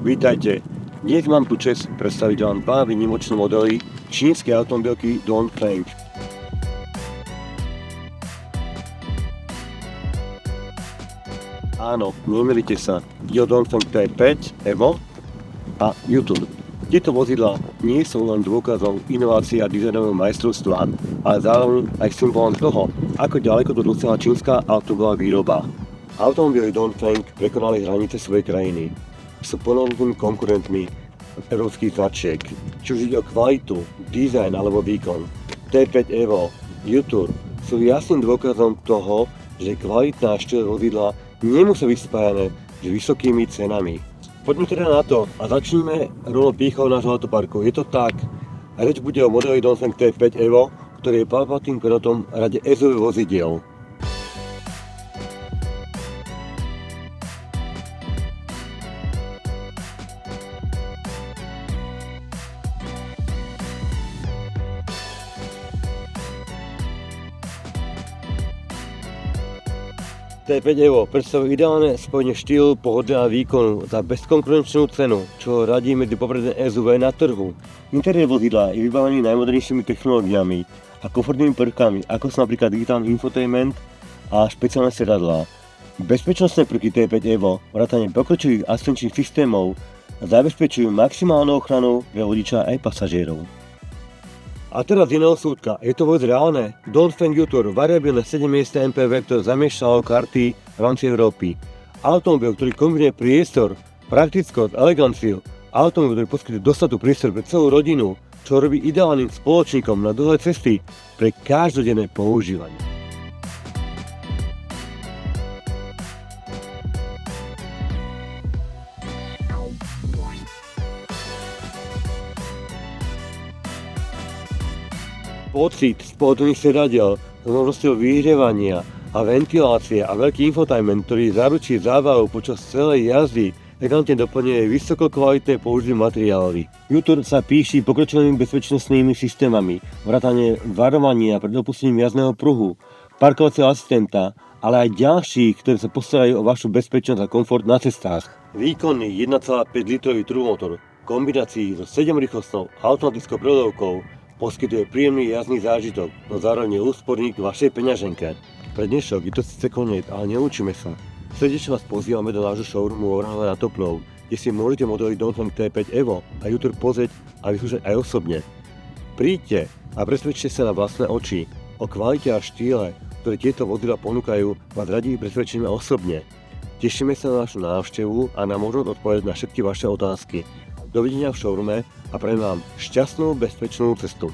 Vítajte. Dnes mám tu čest predstaviť vám dva výnimočné modely čínskej automobilky Dongfeng. Áno, nemýlite sa, ide o Dongfeng T5 Evo a Yutur. Tieto vozidlá nie sú len dôkazom inovácií a dizajnového majstrovstva, ale zároveň aj symbolom toho, ako ďaleko to dosiahla čínska automobilová výroba. Automobily Dongfeng prekonali hranice svojej krajiny. Sú plnohodnotnými konkurentmi európskych značiek, či už ide o kvalitu, dizajn alebo výkon. T5 Evo, Yutur sú jasným dôkazom toho, že kvalitná štýl vozidla nemusí byť spájané s vysokými cenami. Poďme teda na to a začneme rovno pýchou nášho autoparku. Je to tak, reč bude o modeli Dongfeng T5 Evo, ktorý je palpatým pilotom rade SUV vozidiel. T5 Evo predstavuje ideálne spojenie štýlu, pohody a výkonu za bezkonkurenčnú cenu, čo radí medzi popredné SUV na trhu. Interiér vozidla je vybavený najmodernejšími technológiami a komfortnými prvkami, ako sú napríklad digitálny infotainment a špeciálne sedadlá. Bezpečnostné prvky T5 Evo, vrátane pokročilých asistenčných systémov, zabezpečujú maximálnu ochranu pre vodiča aj pasažierov. A teraz iného súdka, je to vôbec reálne? Dongfeng Yutur, variabilné 7-miestne MPV, ktoré zamiešalo karty v rámci Európy. Automobil, ktorý kombinuje priestor, praktickosť, eleganciu. Automobil, ktorý poskytuje dostatok priestor pre celú rodinu, čo robí ideálnym spoločníkom na dlhé cesty pre každodenné používanie. Pocit spodných sedadiel s možnosťou vyhrievania a ventilácie a veľký infotainment, ktorý zaručí zábavu počas celej jazdy, elegantne doplňuje vysokokvalitné použité materiály. Yutur sa píši pokročilými bezpečnostnými systémami, vrátane varovania pred opustením jazdného pruhu, parkovacieho asistenta, ale aj ďalších, ktoré sa postarajú o vašu bezpečnosť a komfort na cestách. Výkonný 1,5 litrový turbomotor v kombinácii so 7-rýchlostnou automatickou prevodovkou poskytuje príjemný jazdný zážitok, no zároveň je úsporník vašej peňaženke. Pre dnešok je to síce koniec, ale neučíme sa. Srdečne vás pozývame do nášho showroomu Oravova na Toplov, kde si môžete modely Dongfeng T5 Evo a Yutur pozrieť a vyskúšať aj osobne. Príďte a presvedčte sa na vlastné oči. O kvalite a štýle, ktoré tieto vozidlá ponúkajú, vás radi presvedčíme osobne. Tešíme sa na našu návštevu a na možnosť odpovedať na všetky vaše otázky. Dovidenia v showroome a prajem vám šťastnú, bezpečnú cestu.